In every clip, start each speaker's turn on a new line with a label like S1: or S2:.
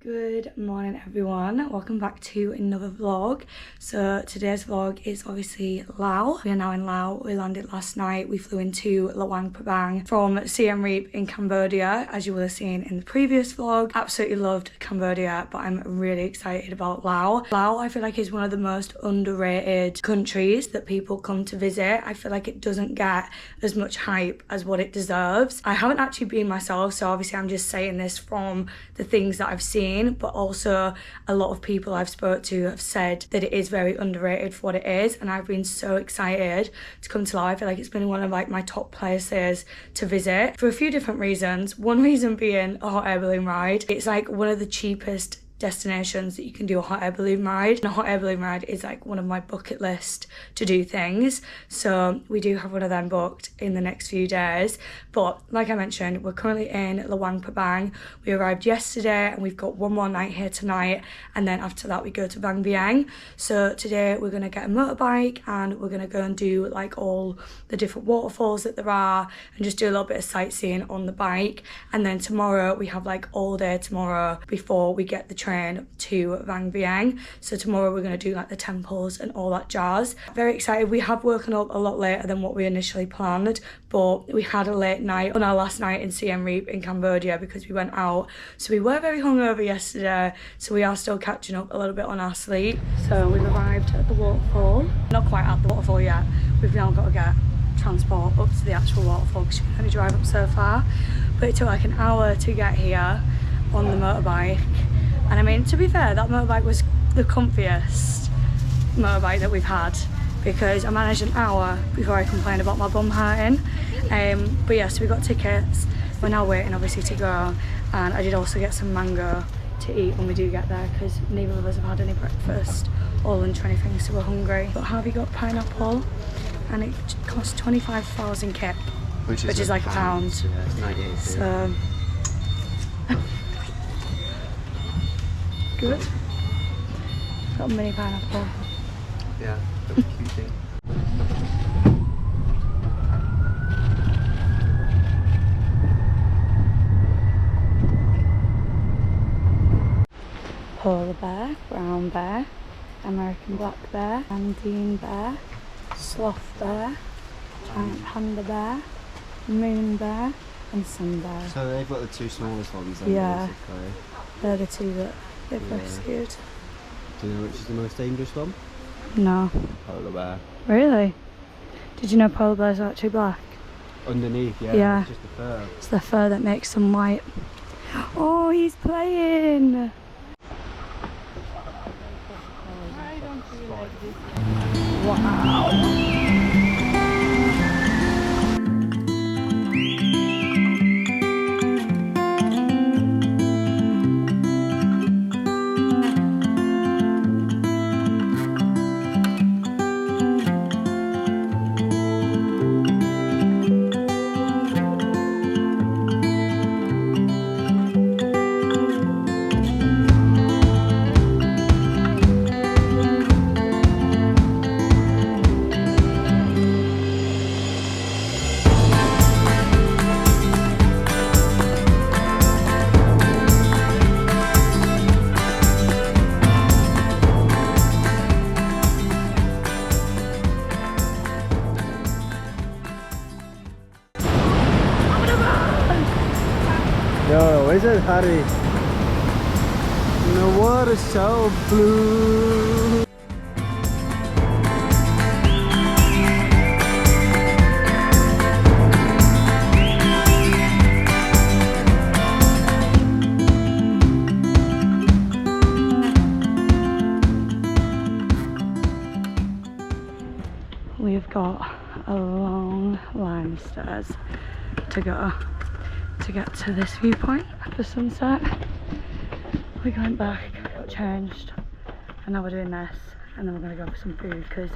S1: Good morning everyone, welcome back to another vlog. So today's vlog is obviously Laos. We are now in Laos. We landed last night. We flew into Luang Prabang from Siem Reap in Cambodia, as you will have seen in the previous vlog. Absolutely loved Cambodia, but I'm really excited about Laos. Laos I feel like is one of the most underrated countries that people come to visit. I feel like it doesn't get as much hype as what it deserves. I haven't actually been myself, so obviously I'm just saying this from the things that I've seen, but also a lot of people I've spoke to have said that it is very underrated for what it is, and I've been so excited to come to Laos. I feel like it's been one of like my top places to visit for a few different reasons. One reason being a hot air balloon ride. It's like one of the cheapest destinations that you can do a hot air balloon ride, and a hot air balloon ride is like one of my bucket list to do things, so we do have one of them booked in the next few days. But like I mentioned, we're currently in Luang Prabang. We arrived yesterday and we've got one more night here tonight, and then after that we go to Vang Vieng. So today we're gonna get a motorbike and we're gonna go and do like all the different waterfalls that there are and just do a little bit of sightseeing on the bike. And then tomorrow we have like all day tomorrow before we get the train to Vang Vieng. So tomorrow we're going to do like the temples and all that jazz. Very excited. We have woken up a lot later than what we initially planned, but we had a late night on our last night in Siem Reap in Cambodia because we went out. So we were very hungover yesterday, so we are still catching up a little bit on our sleep. So we've arrived at the waterfall. Not quite at the waterfall yet. We've now got to get transport up to the actual waterfall because you can only drive up so far. But it took like an hour to get here on the motorbike. And I mean, to be fair, that motorbike was the comfiest motorbike that we've had, because I managed an hour before I complained about my bum hurting. But yeah, so we got tickets. We're now waiting obviously to go, and I did also get some mango to eat when we do get there, because neither of us have had any breakfast or lunch or anything, so we're hungry. But Harvey got pineapple, and it cost 25,000 kip, which is like a pound. So yeah, it's 98. So good. Got a mini pineapple.
S2: Yeah, that's a cute thing.
S1: Polar bear, brown bear, American black bear, Andean bear, sloth bear, giant panda bear, moon bear, and sun bear.
S2: So they've got the two smallest ones then,
S1: yeah,
S2: basically.
S1: They're the two that they've rescued.
S2: Do you know which is the most dangerous one?
S1: No.
S2: Polar bear.
S1: Really? Did you know polar bears are actually black?
S2: Underneath, yeah.
S1: Yeah.
S2: It's just the fur.
S1: It's the fur that makes them white. Oh, he's playing! I don't feel like this. Wow!
S2: Yo, isn't Harry? The water's so blue.
S1: We've got a long line of stairs to go to get to this viewpoint for sunset. We went back, got changed, and now we're doing this, and then we're going to go for some food because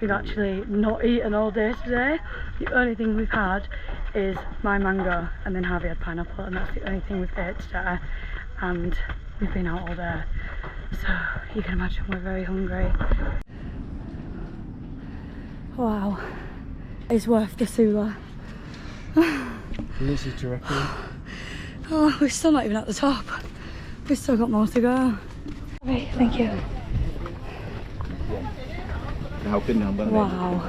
S1: we've actually not eaten all day today. The only thing we've had is my mango, and then Harvey had pineapple, and that's the only thing we've ate today, and we've been out all day, so you can imagine we're very hungry. Wow, it's worth the Sula.
S2: How much do you reckon?
S1: Oh, we're still not even at the top. We've still got more to go. Okay, thank you. Wow.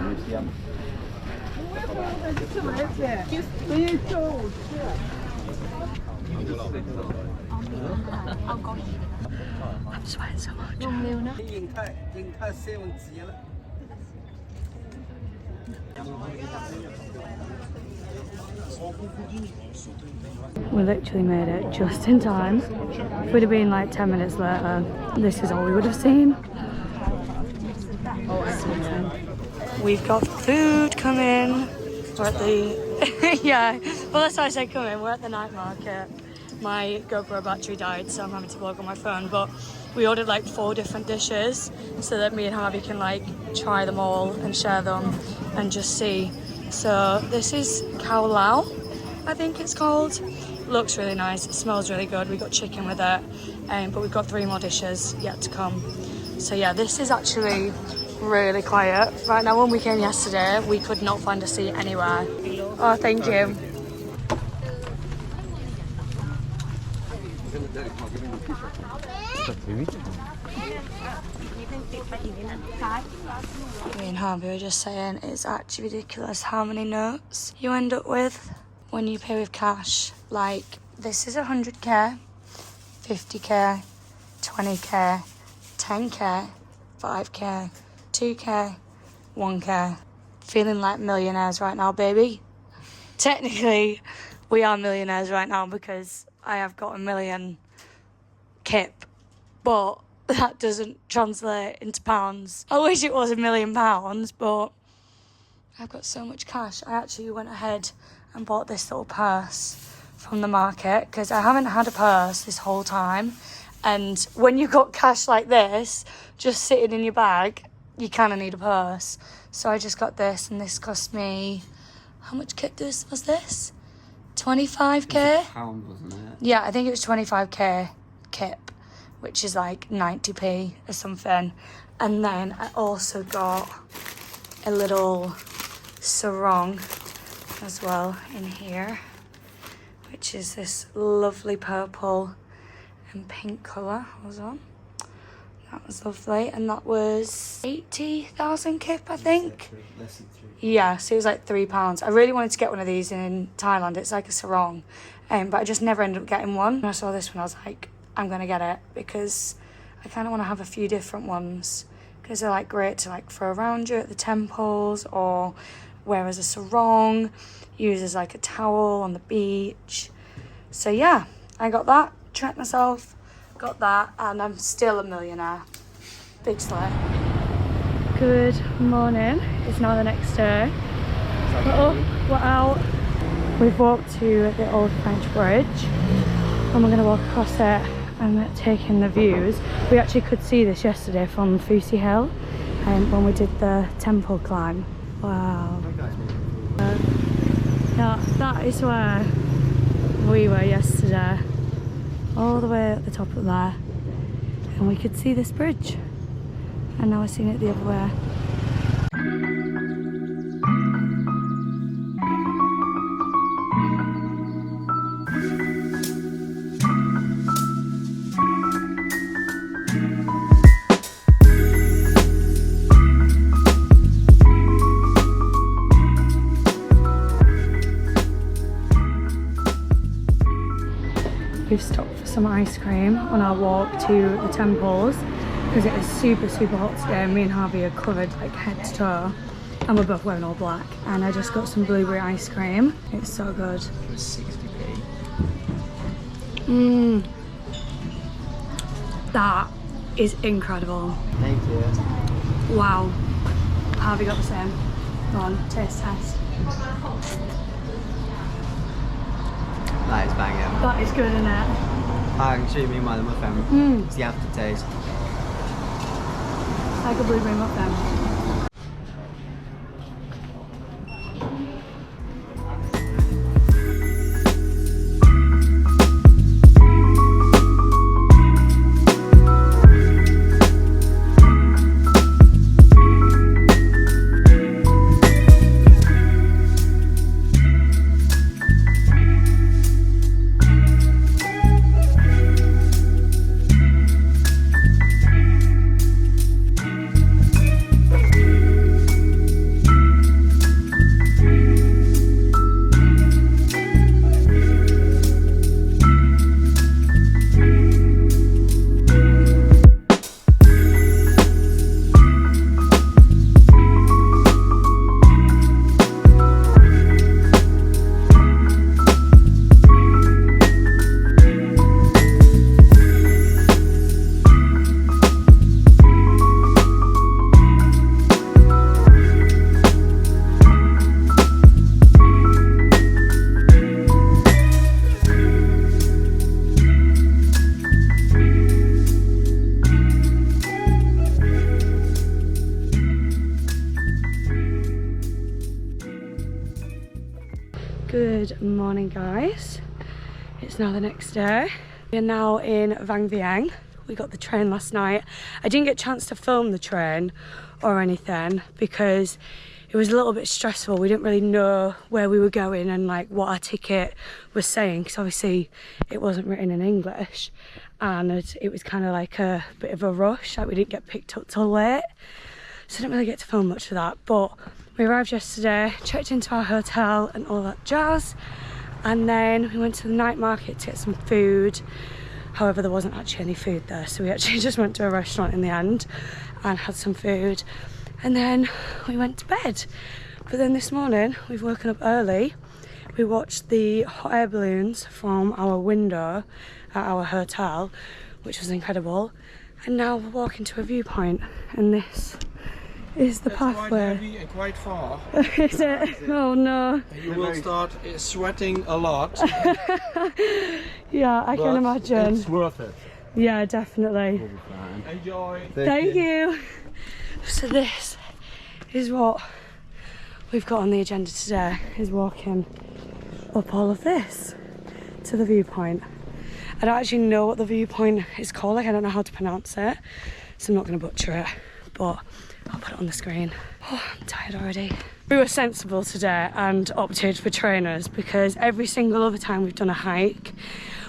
S1: I'm sweating so much. We literally made it just in time. If we'd have been like 10 minutes later, this is all we would have seen. We've got food coming. We're at the yeah, well that's why I said coming. We're at the night market. My GoPro battery died, so I'm having to vlog on my phone, but we ordered like 4 different dishes so that me and Harvey can like try them all and share them and just see. So this is Khao Lao, I think it's called. Looks really nice, it smells really good. We got chicken with it, but we've got 3 more dishes yet to come. So yeah, this is actually really quiet. Right now, when we came yesterday, we could not find a seat anywhere. Oh, thank you. Me and Harvey were just saying it's actually ridiculous how many notes you end up with when you pay with cash. Like, this is 100k, 50k, 20k, 10k, 5k, 2k, 1k. Feeling like millionaires right now, baby. Technically, we are millionaires right now because I have got 1 million kip, but that doesn't translate into pounds. I wish it was £1 million, but I've got so much cash. I actually went ahead and bought this little purse from the market because I haven't had a purse this whole time. And when you've got cash like this just sitting in your bag, you kind of need a purse. So I just got this, and this cost me, how much kip was this? 25k?
S2: Pound, wasn't it?
S1: Yeah, I think it was 25k kip, which is like 90p or something. And then I also got a little sarong as well in here, which is this lovely purple and pink colour. Hold on. That was lovely, and that was 80,000 kip, I think.
S2: Less than 3.
S1: Yeah, so it was like £3. I really wanted to get one of these in Thailand. It's like a sarong, but I just never ended up getting one. When I saw this one, I was like, I'm gonna get it because I kind of want to have a few different ones because they're like great to like throw around you at the temples or wear as a sarong, use as like a towel on the beach. So yeah, I got that, treated myself, got that, and I'm still a millionaire. Big slay. Good morning. It's now the next day. We're up, we're out. We've walked to the old French bridge and we're going to walk across it and take in the views. We actually could see this yesterday from Fusi Hill when we did the temple climb. Wow. Yeah, that is where we were yesterday. All the way at the top of there, and we could see this bridge, and now we're seeing it the other way. We've stopped for some ice cream on our walk to the temples because it is super hot today. Me and Harvey are covered like head to toe and we're both wearing all black, and I just got some blueberry ice cream. It's so good.
S2: It was 60p.
S1: That is incredible.
S2: Thank you.
S1: Wow. Harvey got the same. Go on, taste test.
S2: That is banging.
S1: That is good, isn't it?
S2: I can show you me one of my favourite. It's the aftertaste.
S1: It's like a blueberry muffin. Good morning, guys. It's now the next day. We're now in Vang Vieng. We got the train last night. I didn't get a chance to film the train or anything because it was a little bit stressful. We didn't really know where we were going and like what our ticket was saying, because obviously it wasn't written in English, and it was kind of like a bit of a rush. Like we didn't get picked up till late, so I didn't really get to film much of that. But we arrived yesterday, checked into our hotel and all that jazz, and then we went to the night market to get some food. However, there wasn't actually any food there, so we actually just went to a restaurant in the end and had some food, and then we went to bed. But then this morning we've woken up early. We watched the hot air balloons from our window at our hotel, which was incredible, and now we're walking to a viewpoint, and this is the pathway.
S3: Quite heavy and quite far.
S1: Is it? Oh no.
S3: You will start sweating a lot.
S1: Yeah, I can imagine.
S2: It's worth it.
S1: Yeah, definitely.
S3: Enjoy.
S1: Thank you. So this is what we've got on the agenda today, is walking up all of this to the viewpoint. I don't actually know what the viewpoint is called, like I don't know how to pronounce it, so I'm not going to butcher it, but I'll put it on the screen. Oh, I'm tired already. We were sensible today and opted for trainers, because every single other time we've done a hike,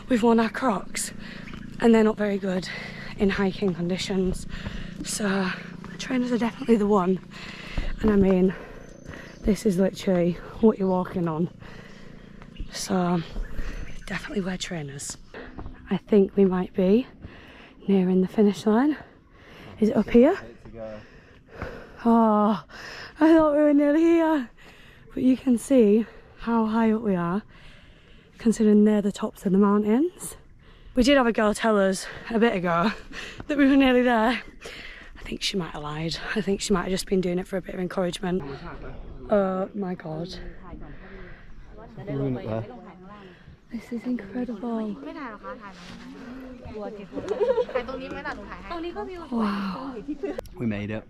S1: we've worn our Crocs, and they're not very good in hiking conditions. So trainers are definitely the one. And I mean, this is literally what you're walking on. So definitely wear trainers. I think we might be nearing the finish line. Is it up here? Oh, I thought we were nearly here. But you can see how high up we are, considering they're the tops of the mountains. We did have a girl tell us a bit ago that we were nearly there. I think she might have lied. I think she might have just been doing it for a bit of encouragement. Oh my god. This is incredible. Wow.
S2: We made it.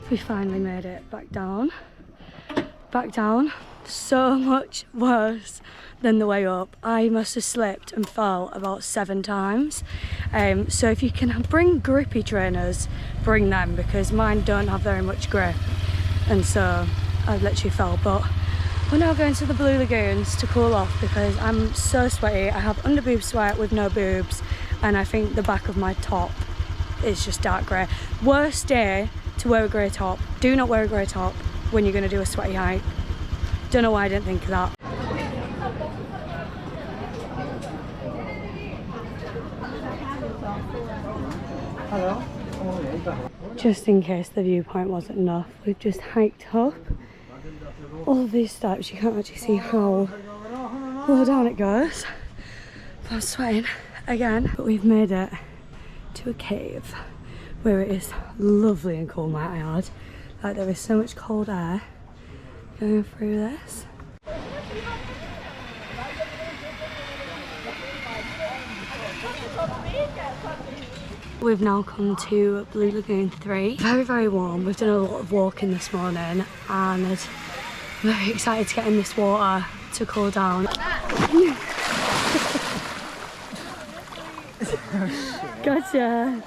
S1: We finally made it back down. So much worse than the way up. I must have slipped and fell about 7 times. So if you can bring grippy trainers, bring them, because mine don't have very much grip, and so I literally fell. But we're now going to the Blue Lagoons to cool off because I'm so sweaty. I have under boob sweat with no boobs, and I think the back of my top is just dark grey. Worst day to wear a grey top. Do not wear a grey top when you're going to do a sweaty hike. Don't know why I didn't think of that.
S2: Hello.
S1: Just in case the viewpoint wasn't enough, we've just hiked up all of these steps. You can't actually see how low down it goes. I'm sweating again, but we've made it to a cave where it is lovely and cool, might I add. Like, there is so much cold air going through this. We've now come to Blue Lagoon 3. Very, very warm. We've done a lot of walking this morning and I'm very excited to get in this water to cool down. Gotcha.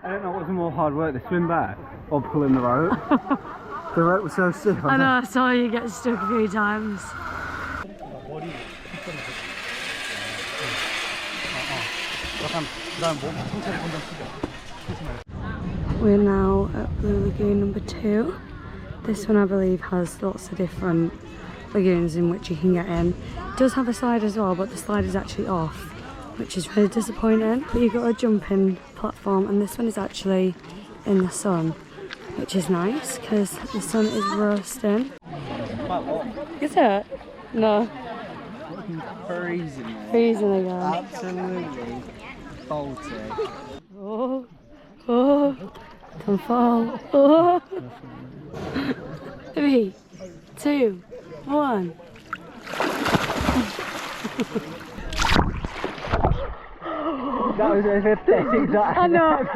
S2: I don't know what's more hard work, the swim back or pulling the rope. The rope was so stiff.
S1: I know, I saw you get stuck a few times. We're now at Blue Lagoon number 2. This one I believe has lots of different lagoons in which you can get in. It does have a slide as well, but the slide is actually off, which is really disappointing. But you've got a jumping platform and this one is actually in the sun, which is nice because the sun is roasting. Is it? No.
S2: Freezing.
S1: Freezing again.
S2: Absolutely Baltic.
S1: Oh, oh, don't fall. Oh. 3, 2, 1.
S2: That was a pathetic dive.
S1: I know.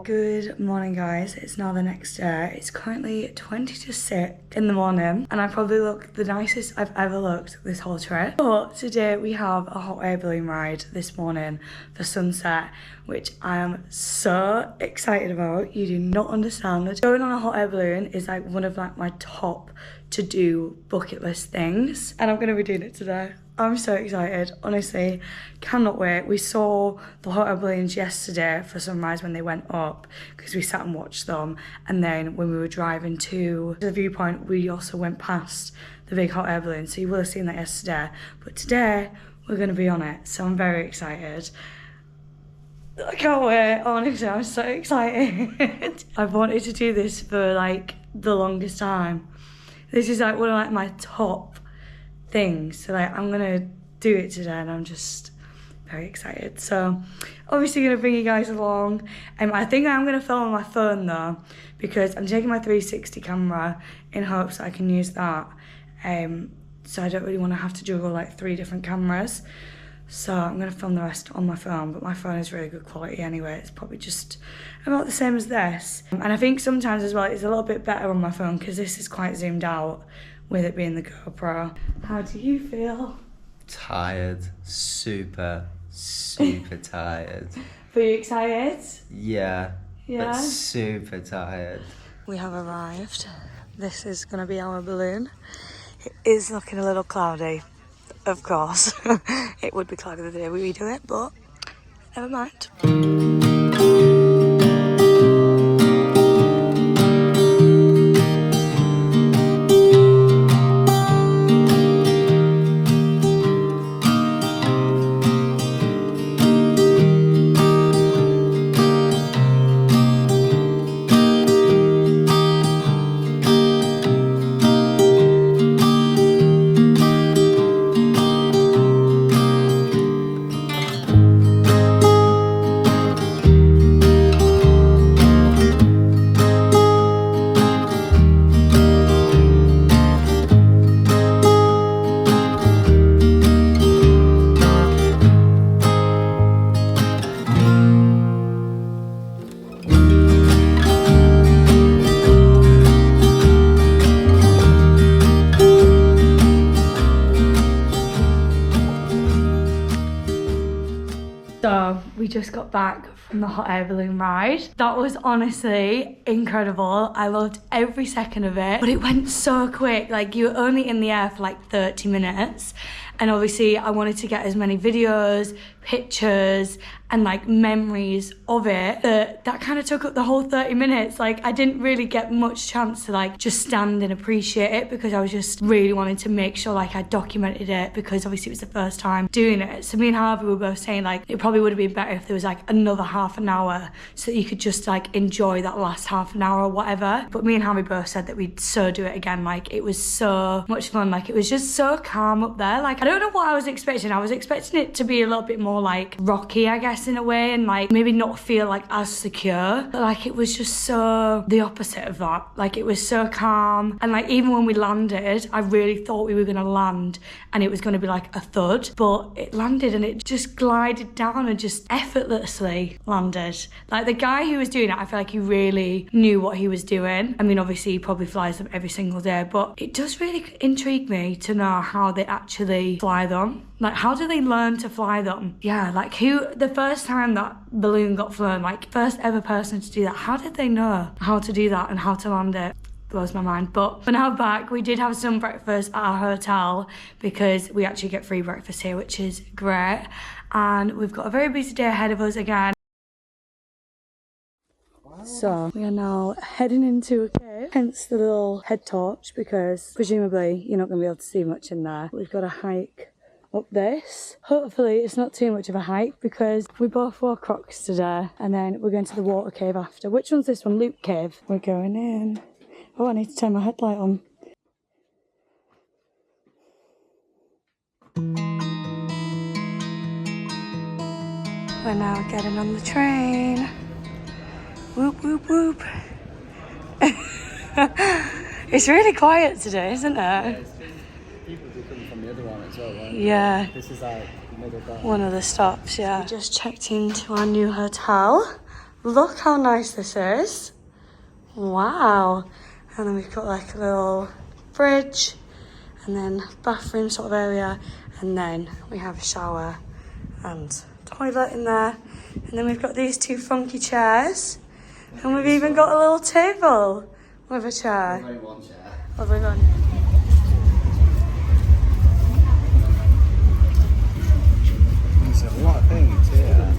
S1: Good morning guys, it's now the next day. It's currently 20 to 6 in the morning and I probably look the nicest I've ever looked this whole trip. But today we have a hot air balloon ride this morning for sunset, which I am so excited about. You do not understand. Going on a hot air balloon is like one of like my top to do bucket list things and I'm going to be doing it today. I'm so excited, honestly, cannot wait. We saw the hot air balloons yesterday for sunrise when they went up because we sat and watched them, and then when we were driving to the viewpoint we also went past the big hot air balloon, so you will have seen that yesterday. But today we're going to be on it, so I'm very excited. I can't wait, honestly, I'm so excited. I've wanted to do this for like the longest time. This is like one of like my top things, so like I'm gonna do it today and I'm just very excited. So obviously gonna bring you guys along. I think I'm gonna film on my phone though because I'm taking my 360 camera in hopes that I can use that, so I don't really want to have to juggle like 3 different cameras. So I'm gonna film the rest on my phone, but my phone is really good quality anyway. It's probably just about the same as this, and I think sometimes as well it's a little bit better on my phone because this is quite zoomed out with it being the GoPro. How do you feel?
S4: Tired, super tired.
S1: Are you excited?
S4: Yeah,
S1: Yeah.
S4: but super tired.
S1: We have arrived. This is gonna be our balloon. It is looking a little cloudy, of course. It would be cloudy the day we do it, but never mind. So we just got back from the hot air balloon ride. That was honestly incredible. I loved every second of it, but it went so quick. Like you were only in the air for like 30 minutes And obviously I wanted to get as many videos, pictures and like memories of it, that kind of took up the whole 30 minutes. Like I didn't really get much chance to like just stand and appreciate it, because I was just really wanting to make sure like I documented it, because obviously it was the first time doing it. So me and Harvey were both saying like it probably would have been better if there was like another half an hour so that you could just like enjoy that last half an hour or whatever. But me and Harvey both said that we'd so do it again. Like it was so much fun. Like it was just so calm up there. Like I don't know what I was expecting. I was expecting it to be a little bit more like rocky, I guess, in a way, and like maybe not feel like as secure, but like it was just so the opposite of that. Like it was so calm, and like even when we landed I really thought we were going to land and it was going to be like a thud, but it landed and it just glided down and just effortlessly landed. Like the guy who was doing it, I feel like he really knew what he was doing. I mean obviously he probably flies them every single day, but it does really intrigue me to know how they actually fly them. Like how do they learn to fly them? Yeah, like who, the first time that balloon got flown, like first ever person to do that, how did they know how to do that and how to land it? Blows my mind. But we're now back. We did have some breakfast at our hotel because we actually get free breakfast here, which is great. And we've got a very busy day ahead of us again. So we are now heading into a cave, hence the little head torch, because presumably you're not going to be able to see much in there. We've got a hike up this. Hopefully it's not too much of a hike because we both wore Crocs today, and then we're going to the water cave after. Which one's this one? Loop Cave. We're going in. Oh, I need to turn my headlight on. We're now getting on the train. Whoop, whoop, whoop. It's really quiet today, isn't it?
S2: Yeah, people do come from the other one as well, right?
S1: Yeah.
S2: This is like middle down.
S1: One of the stops, yeah. We just checked into our new hotel. Look how nice this is. Wow. And then we've got like a little fridge and then bathroom sort of area, and then we have a shower and toilet in there. And then we've got these two funky chairs, and we've even got a little table with a chair.
S4: There's only one chair.
S1: Oh my god.
S2: There's a lot of things here.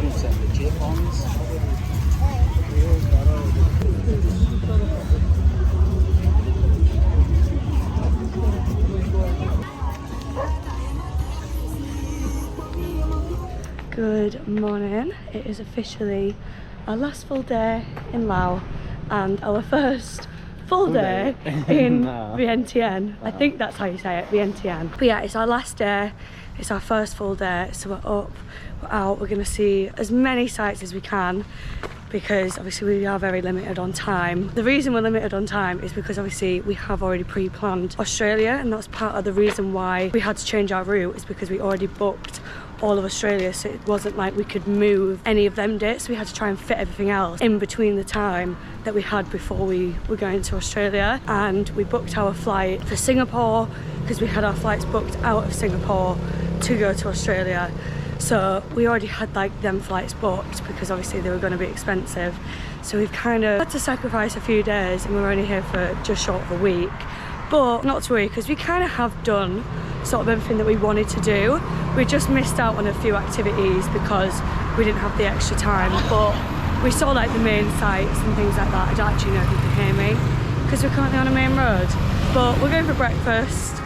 S2: There's some legit ones.
S1: Good morning. It is officially our last full day in Laos and our first full day in Vientiane. I think that's how you say it, Vientiane. But yeah, it's our last day. It's our first full day, so we're up, we're out, we're gonna see as many sites as we can, because obviously we are very limited on time. The reason we're limited on time is because obviously we have already pre-planned Australia, and that's part of the reason why we had to change our route, is because we already booked all of Australia, so it wasn't like we could move any of them dates. We had to try and fit everything else in between the time that we had before we were going to Australia. And we booked our flight for Singapore because we had our flights booked out of Singapore to go to Australia. So we already had like them flights booked because obviously they were going to be expensive. So we've kind of had to sacrifice a few days, and we're only here for just short of a week. But not to worry, because we kind of have done sort of everything that we wanted to do. We just missed out on a few activities because we didn't have the extra time, but we saw like the main sites and things like that. I don't actually know if you can hear me because we're currently on a main road, but we're going for breakfast.